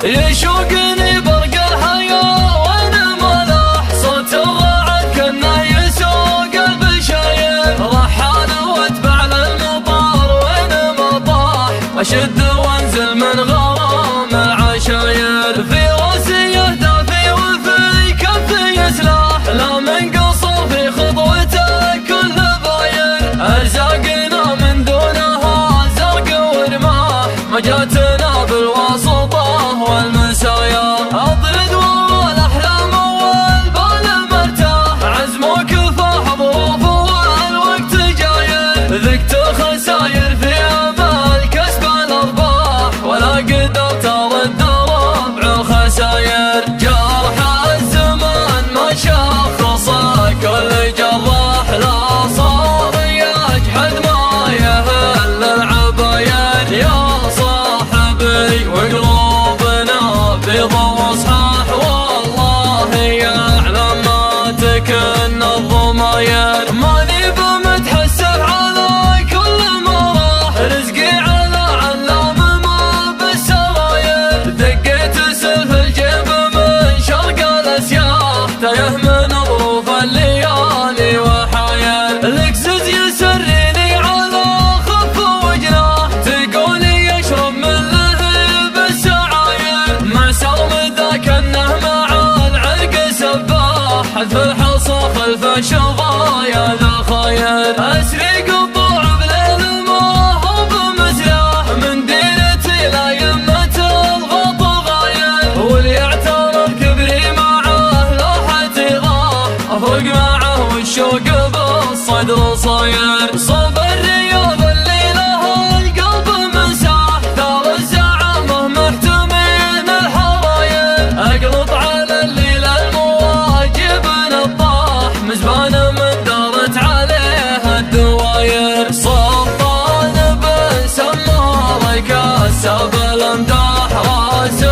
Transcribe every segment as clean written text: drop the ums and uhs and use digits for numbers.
يشوقني برق الحياة وانا ملاح صوت الرعد كأنه يسوق البشاير رحال واتبع للمطار وانا مطاح اشد وانزل من غرام العشاير في راسي اهدافي وفي كفي سلاح لا من قصر في خطوته كل باير ارزاقنا من دونها زرق ورماح ما جاتنا بالواسطة والمسايا اضرد والاحلام والبال مرتاح عزم وكفاح ظروف والوقت جاير ذقت خساير في امل كسب الارباح ولا قدرت ارد ربع الخساير جرح الزمان ما شخصه كل جراح لا صار يجحد ما يهل العباير يا صاحبي وقلوبنا بيض وصحاح والله يعلم ما تكن الضماير ماني بمتحسر على كل ما راح رزقي على علام ما بالسراير دقيت سلف الجيب من شرق الاسياح تايه من ظروف الليالي وحاير الاكسس يسريني على خف وجناح تقولي يشرب من لهب السعاير مع سرمده كانه مع العرق سباح حذف الحصى خلف شظايا ذا خاير اسري قطوع بليل ما هو بمسلاح من ديرتي لا يمة الغط غاير واللي اعترف كبري معه لوحتي راح افرق معه والشوق بالصدر صاير صوب الرياض اللي له القلب مساح ثار الزعامه محتمين الحراير اقلط على الليل المواجب نطاح مزبانه من دارت عليها الدواير سلطان بن سمار كسب الامداح راس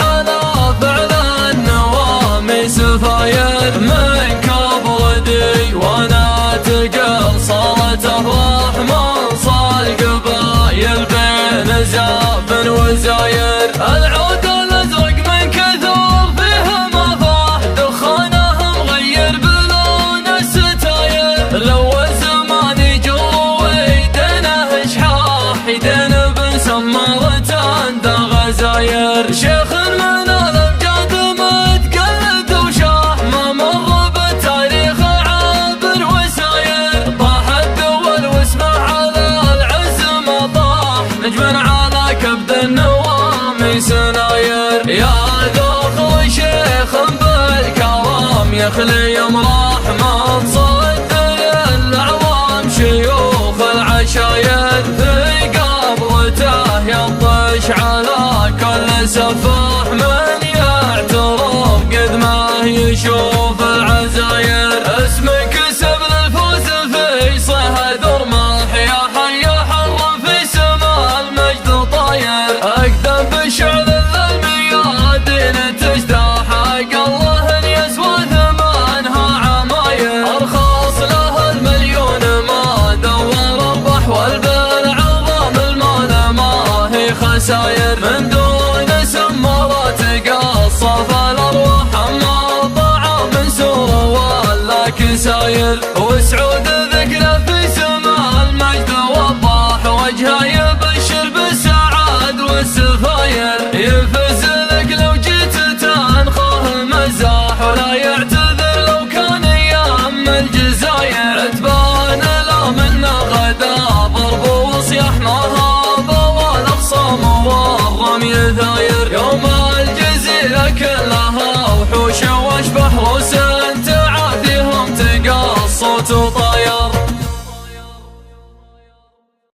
على فعل النوامي سفاير من كبر ديوانات قل صارت افراح من صار قبايل بين زاب وزاير العود الازرق من كثر فيه مفاح دخانه مغير بلون الستاير لو الزمان جرو يدينه اشحاح يدين بن سمارة عنده غزاير شيخ من الابجاد متقلد وشاح ما مر بالتاريخ عابر وساير طاح الدول واسمه على العز ما طاح نجم على كبد النوامي سناير يا ذوق شيخ بالكرام يخلي امراح من صدر الاعوام شيوخ العشاير في قبرته يطش على كل سفاح من يعترف قد ما يشوف العزاير اسمك كسب للفوز في صهد رماح يا حي يا حرم في سماء المجد طاير اقدم بشعل الميادين تجتاح الله ان يسوى ثمانها عماير ارخص له المليون ما دور ربح والبالعظام المال ما هي خساير من دون سمرات قصف الارواح اما طعام من سوره ولا كساير وسعود ذكره في سماء المجد وضاح وجهه يبشر بالسعاد والسفاير يفز لك لو جيت تنخاه المزاح ولا يعتذر لو كان ايام الجزاير عتبان لا منا غدا ضرب وصياح ما هذا والاخصام والرمي ثاير يوم الجزيره كلها وحوش واشبح روس تعاديهم تقص صوت